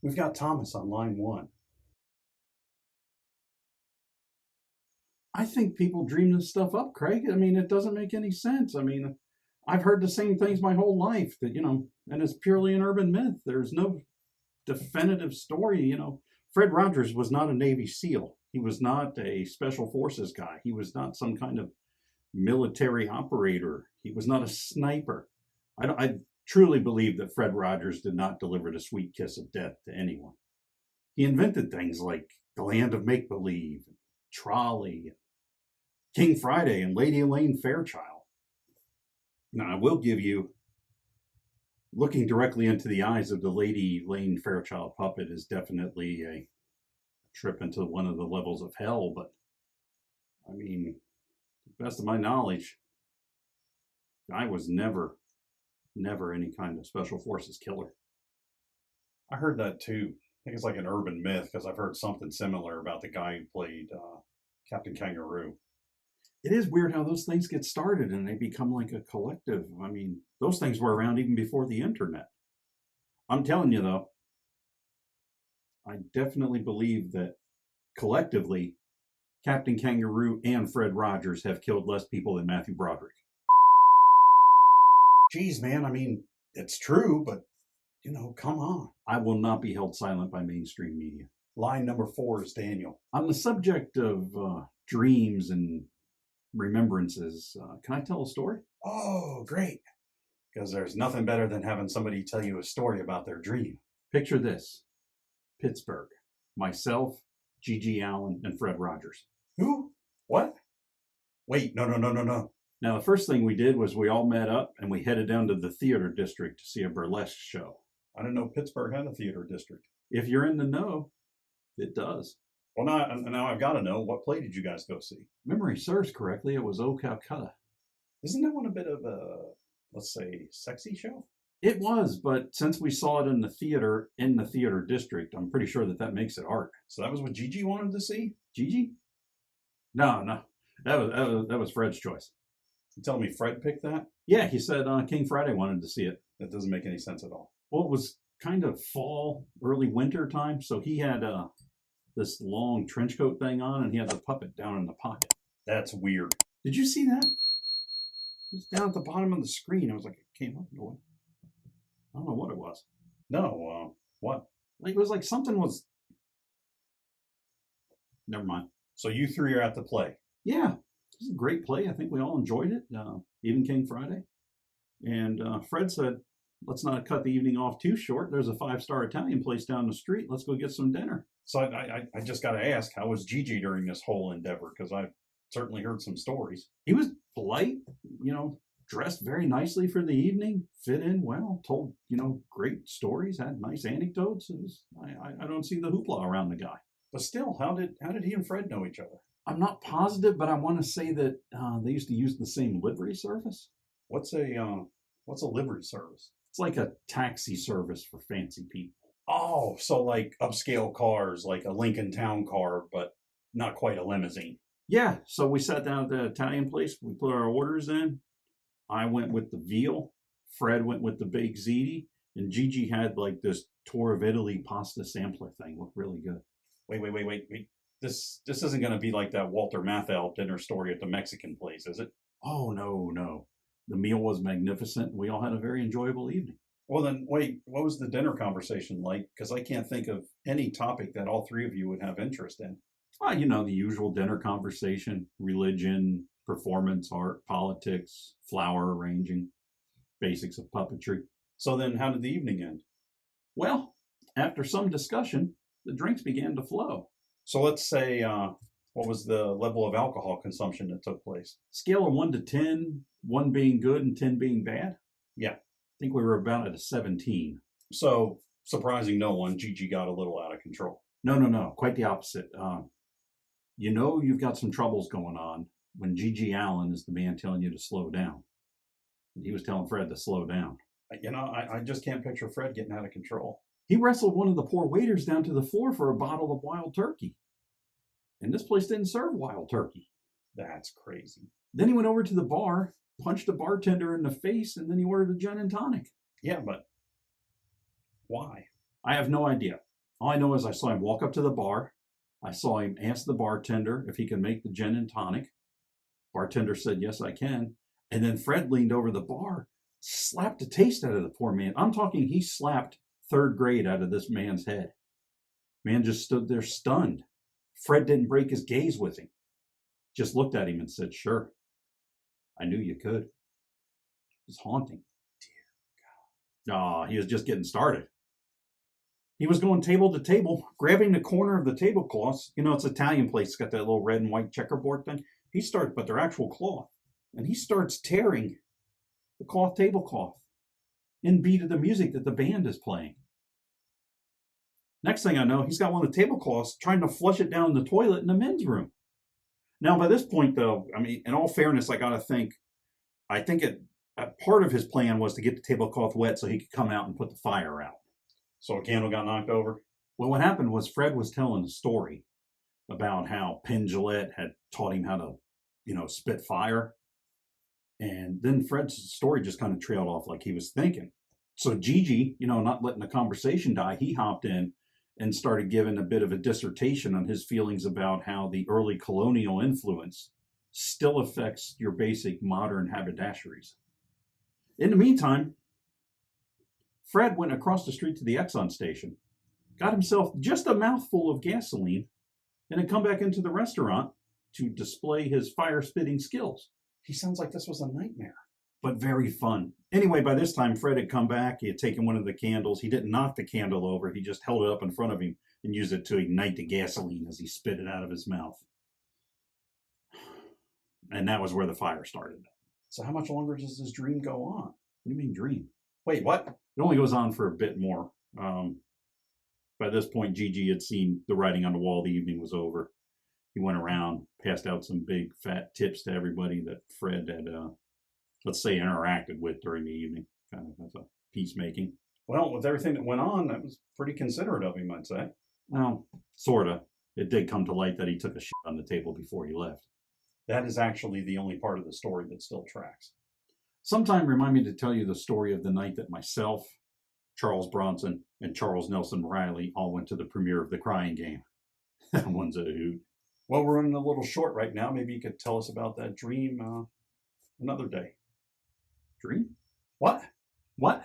We've got Thomas on line one. I think people dream this stuff up, Craig. I mean, it doesn't make any sense. I mean, I've heard the same things my whole life that, and it's purely an urban myth. There's no definitive story. Fred Rogers was not a Navy SEAL. He was not a special forces guy. He was not some kind of military operator. He was not a sniper. I truly believe that Fred Rogers did not deliver the sweet kiss of death to anyone. He invented things like the Land of Make-Believe, Trolley, King Friday, and Lady Elaine Fairchild. Now, I will give you, looking directly into the eyes of the Lady Elaine Fairchild puppet is definitely a trip into one of the levels of hell, but I mean, to the best of my knowledge, I was never any kind of special forces killer. I heard that too. I think it's like an urban myth because I've heard something similar about the guy who played Captain Kangaroo. It is weird how those things get started and they become like a collective. I mean, those things were around even before the internet. I'm telling you though, I definitely believe that collectively, Captain Kangaroo and Fred Rogers have killed less people than Matthew Broderick. Geez, man, I mean, it's true, but, come on. I will not be held silent by mainstream media. Line number 4 is Daniel. On the subject of dreams and remembrances, can I tell a story? Oh, great. Because there's nothing better than having somebody tell you a story about their dream. Picture this. Pittsburgh. Myself, Gigi Allin, and Fred Rogers. Who? What? Wait, no. Now, the first thing we did was we all met up and we headed down to the theater district to see a burlesque show. I didn't know Pittsburgh had a theater district. If you're in the know, it does. Well, now I've got to know, what play did you guys go see? Memory serves correctly, it was O Calcutta. Isn't that one a bit of a, let's say, sexy show? It was, but since we saw it in the theater district, I'm pretty sure that makes it art. So that was what Gigi wanted to see? Gigi? No. That was Fred's choice. You telling me Fred picked that? Yeah, he said King Friday wanted to see it. That doesn't make any sense at all. Well, it was kind of fall, early winter time, so he had this long trench coat thing on, and he had the puppet down in the pocket. That's weird. Did you see that? It was down at the bottom of the screen. It was like it came up and going. I don't know what it was. No, what? Like it was like something was. Never mind. So you three are at the play. Yeah, it was a great play. I think we all enjoyed it. Even King Friday. And Fred said, "Let's not cut the evening off too short. There's a 5-star Italian place down the street. Let's go get some dinner." So I just got to ask, how was Gigi during this whole endeavor? Because I've certainly heard some stories. He was polite, dressed very nicely for the evening, fit in well, told, great stories, had nice anecdotes. I don't see the hoopla around the guy. But still, how did he and Fred know each other? I'm not positive, but I want to say that they used to use the same livery service. What's a livery service? It's like a taxi service for fancy people. Oh, so like upscale cars, like a Lincoln Town car, but not quite a limousine. Yeah, so we sat down at the Italian place. We put our orders in. I went with the veal. Fred went with the baked ziti. And Gigi had like this tour of Italy pasta sampler thing. Looked really good. Wait. This isn't going to be like that Walter Matthau dinner story at the Mexican place, is it? Oh, no. The meal was magnificent. We all had a very enjoyable evening. Well, then, wait, what was the dinner conversation like? Because I can't think of any topic that all three of you would have interest in. The usual dinner conversation, religion, performance art, politics, flower arranging, basics of puppetry. So then how did the evening end? Well, after some discussion, the drinks began to flow. So let's say, what was the level of alcohol consumption that took place? Scale of 1 to 10, 1 being good and 10 being bad? Yeah. I think we were about at a 17. So, surprising no one, Gigi got a little out of control. No. Quite the opposite. You've got some troubles going on when Gigi Allin is the man telling you to slow down. And he was telling Fred to slow down. I just can't picture Fred getting out of control. He wrestled one of the poor waiters down to the floor for a bottle of wild turkey. And this place didn't serve wild turkey. That's crazy. Then he went over to the bar, punched a bartender in the face, and then he ordered a gin and tonic. Yeah, but why? I have no idea. All I know is I saw him walk up to the bar. I saw him ask the bartender if he could make the gin and tonic. Bartender said, yes, I can. And then Fred leaned over the bar, slapped the taste out of the poor man. I'm talking, he slapped third grade out of this man's head. Man just stood there stunned. Fred didn't break his gaze with him. Just looked at him and said, sure, I knew you could. It was haunting. Dear God. He was just getting started. He was going table to table, grabbing the corner of the tablecloths. You know, it's Italian place. It's got that little red and white checkerboard thing. He starts, but they're actual cloth. And he starts tearing the cloth tablecloth in beat of the music that the band is playing. Next thing I know, he's got one of the tablecloths trying to flush it down the toilet in the men's room. Now, by this point, though, I mean, in all fairness, I think part of his plan was to get the tablecloth wet so he could come out and put the fire out. So a candle got knocked over? Well, what happened was Fred was telling a story about how Penn Jillette had taught him how to, spit fire. And then Fred's story just kind of trailed off like he was thinking. So Gigi, not letting the conversation die, he hopped in and started giving a bit of a dissertation on his feelings about how the early colonial influence still affects your basic modern haberdasheries. In the meantime, Fred went across the street to the Exxon station, got himself just a mouthful of gasoline, and had come back into the restaurant to display his fire-spitting skills. He sounds like this was a nightmare. But very fun. Anyway, by this time, Fred had come back. He had taken one of the candles. He didn't knock the candle over. He just held it up in front of him and used it to ignite the gasoline as he spit it out of his mouth. And that was where the fire started. So how much longer does this dream go on? What do you mean dream? Wait, what? It only goes on for a bit more. By this point, Gigi had seen the writing on the wall. The evening was over. He went around, passed out some big fat tips to everybody that Fred had, let's say, interacted with during the evening, kind of as a peacemaking. Well, with everything that went on, that was pretty considerate of him, I'd say. Well, sort of. It did come to light that he took a shit on the table before he left. That is actually the only part of the story that still tracks. Sometime remind me to tell you the story of the night that myself, Charles Bronson, and Charles Nelson Riley all went to the premiere of The Crying Game. That one's a hoot. Well, we're running a little short right now. Maybe you could tell us about that dream another day. Dream? What? What?